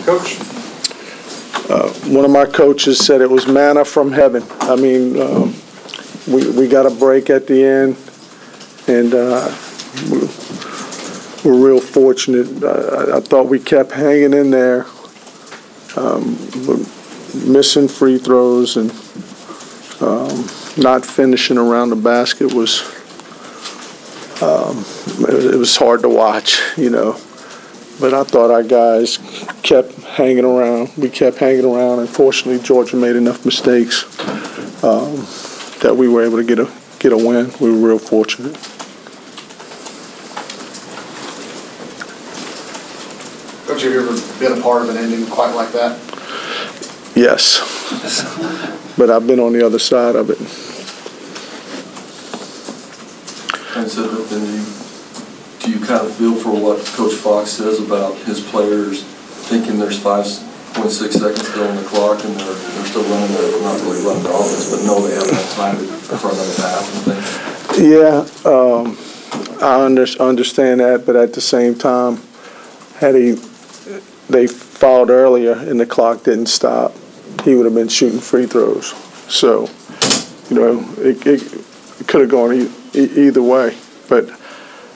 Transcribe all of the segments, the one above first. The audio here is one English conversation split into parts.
Coach? One of my coaches said it was manna from heaven. I mean, we got a break at the end, and we're real fortunate. I thought we kept hanging in there, missing free throws and not finishing around the basket was it was hard to watch, you know. But I thought our guys kept hanging around. We kept hanging around, and fortunately Georgia made enough mistakes that we were able to get a win. We were real fortunate. Coach, have you ever been a part of an ending quite like that? Yes, but I've been on the other side of it. And so then do you kind of feel for what Coach Fox says about his players thinking there's 5.6 seconds still on the clock and they're still running not really running the offense, but know they have enough time for another half and things? Yeah, I understand that, but at the same time, had they fouled earlier and the clock didn't stop, he would have been shooting free throws. So, you know, it could have gone either way. But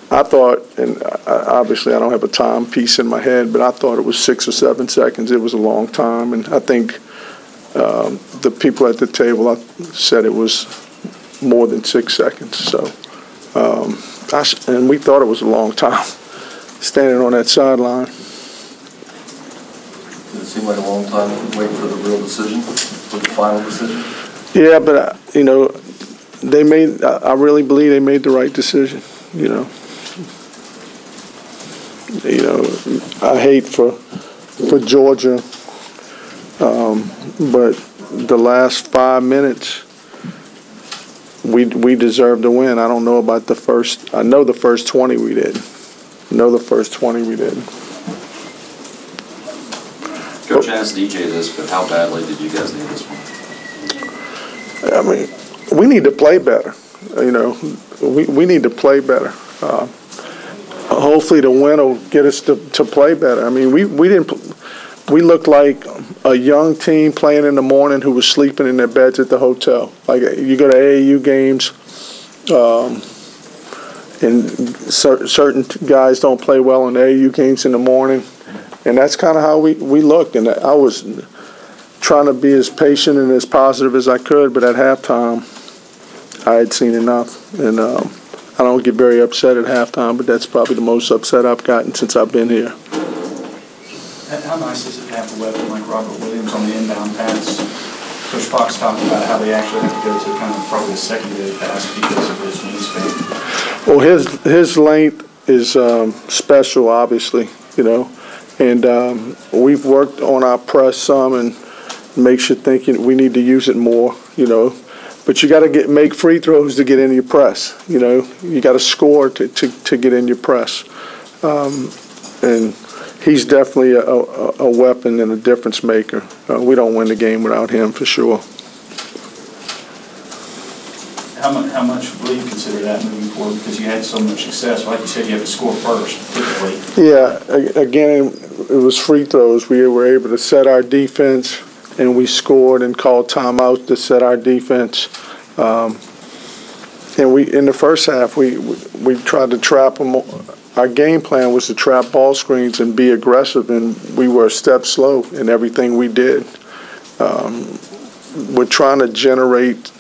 I thought, and obviously I don't have a timepiece in my head, but I thought it was 6 or 7 seconds. It was a long time, and I think the people at the table said it was more than 6 seconds. So, and we thought it was a long time standing on that sideline. Did it seem like a long time waiting for the real decision, for the final decision? Yeah, but you know, I really believe they made the right decision. You know, I hate for Georgia, but the last 5 minutes, we deserved to win. I don't know about the first. I know the first 20 we did. Coach asked DJ this, but how badly did you guys need this one? I mean, we need to play better. You know, we need to play better. Hopefully the win will get us to play better. I mean, we looked like a young team playing in the morning who was sleeping in their beds at the hotel. Like, you go to AAU games, and certain guys don't play well in AAU games in the morning, and that's kind of how we looked. And I was trying to be as patient and as positive as I could, but at halftime, I had seen enough. And I don't get very upset at halftime, but that's probably the most upset I've gotten since I've been here. How nice is it to have a weapon like Robert Williams on the inbound pass? Coach Fox talked about how they actually have to go to kind of probably a secondary pass because of his wingspan. Well, his length is special, obviously, you know, and we've worked on our press some and makes you think we need to use it more, you know. But you got to make free throws to get in your press, you know. You got to score to get in your press, and he's definitely a weapon and a difference maker. We don't win the game without him for sure. How much will you consider that moving forward? Because you had so much success. Like you said, you have to score first, typically. Yeah, again, it was free throws. We were able to set our defense, and we scored and called timeouts to set our defense. And in the first half, we tried to trap them. Our game plan was to trap ball screens and be aggressive, and we were a step slow in everything we did. We're trying to generate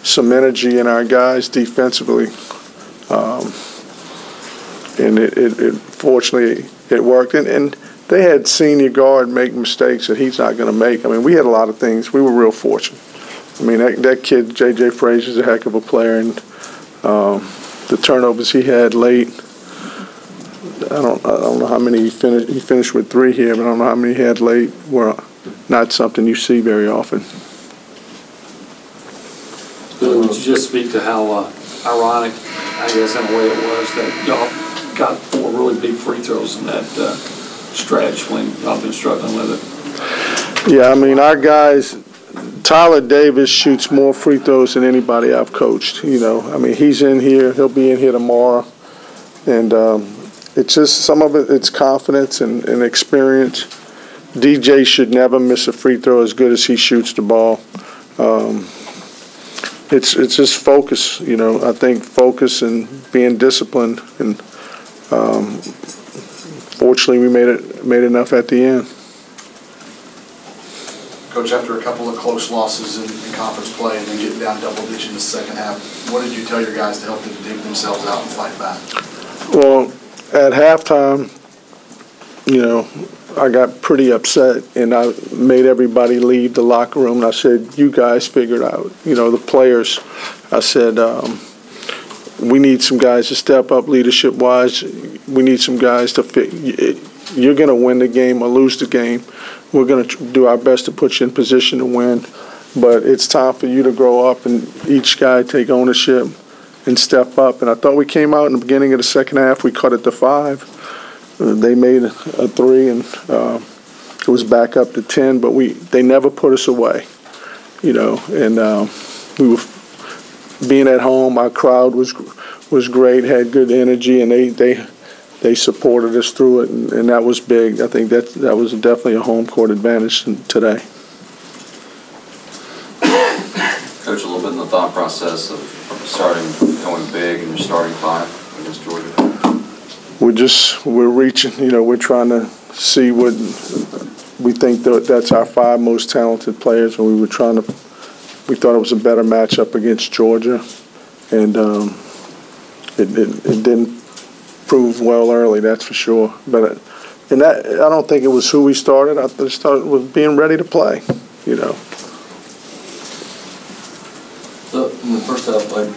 some energy in our guys defensively, and it fortunately it worked. And they had senior guard make mistakes that he's not going to make. I mean, we had a lot of things. We were real fortunate. I mean, that kid J.J. Frazier's a heck of a player, and the turnovers he had late. I don't know how many he finished with 3 here, but I don't know how many he had late. Were not something you see very often. Billy, would you just speak to how ironic, I guess, in a way it was that y'all got 4 really big free throws in that stretch when y'all been struggling with it? Yeah, I mean, our guys, Tyler Davis shoots more free throws than anybody I've coached. You know, I mean, he's in here. He'll be in here tomorrow. And it's just some of it's confidence and experience. DJ should never miss a free throw as good as he shoots the ball. It's just focus, you know. I think focus and being disciplined, and fortunately we made enough at the end. Coach, after a couple of close losses in conference play and then getting down double digits in the second half, what did you tell your guys to help them dig themselves out and fight back? Well, at halftime, you know, I got pretty upset, and I made everybody leave the locker room, and I said, you guys figure it out. You know, the players, I said, we need some guys to step up leadership-wise. We need some guys to you're going to win the game or lose the game. We're going to do our best to put you in position to win, but it's time for you to grow up and each guy take ownership and step up. And I thought we came out in the beginning of the second half. We cut it to 5. They made a 3, and it was back up to 10, but they never put us away, you know. And we were being at home. Our crowd was great, had good energy, and they supported us through it, and that was big. I think that was definitely a home court advantage today. Coach, a little bit in the thought process of going big and you're starting 5 against Georgia. We're reaching, you know, we're trying to see what we think that's our 5 most talented players, and we thought it was a better matchup against Georgia, and it didn't prove well early, that's for sure. But I don't think it was who we started. I just thought it was being ready to play, you know. So in the first half, like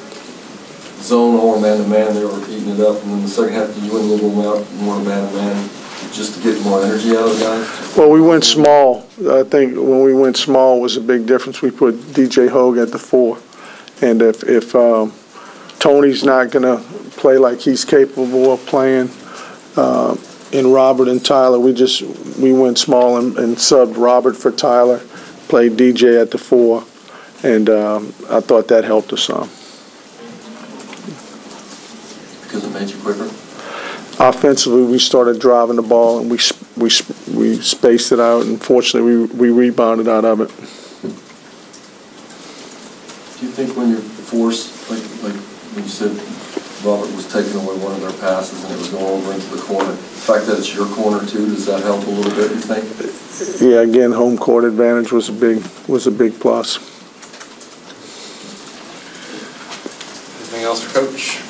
zone or man-to-man, they were eating it up, and then the second half, you went a little more man-to-man just to get more energy out of the guys? Well, we went small. I think when we went small was a big difference. We put DJ Hogue at the 4, and if Tony's not going to play like he's capable of playing, in Robert and Tyler, we went small and subbed Robert for Tyler, played DJ at the 4, and I thought that helped us some. Because it made you quicker? Offensively, we started driving the ball, and we spaced it out, and fortunately we rebounded out of it. Do you think when you're forced, like when you said Robert was taking away one of their passes and it was going over into the corner, the fact that it's your corner too, does that help a little bit, you think? Yeah, again, home court advantage was a big plus. Anything else for Coach?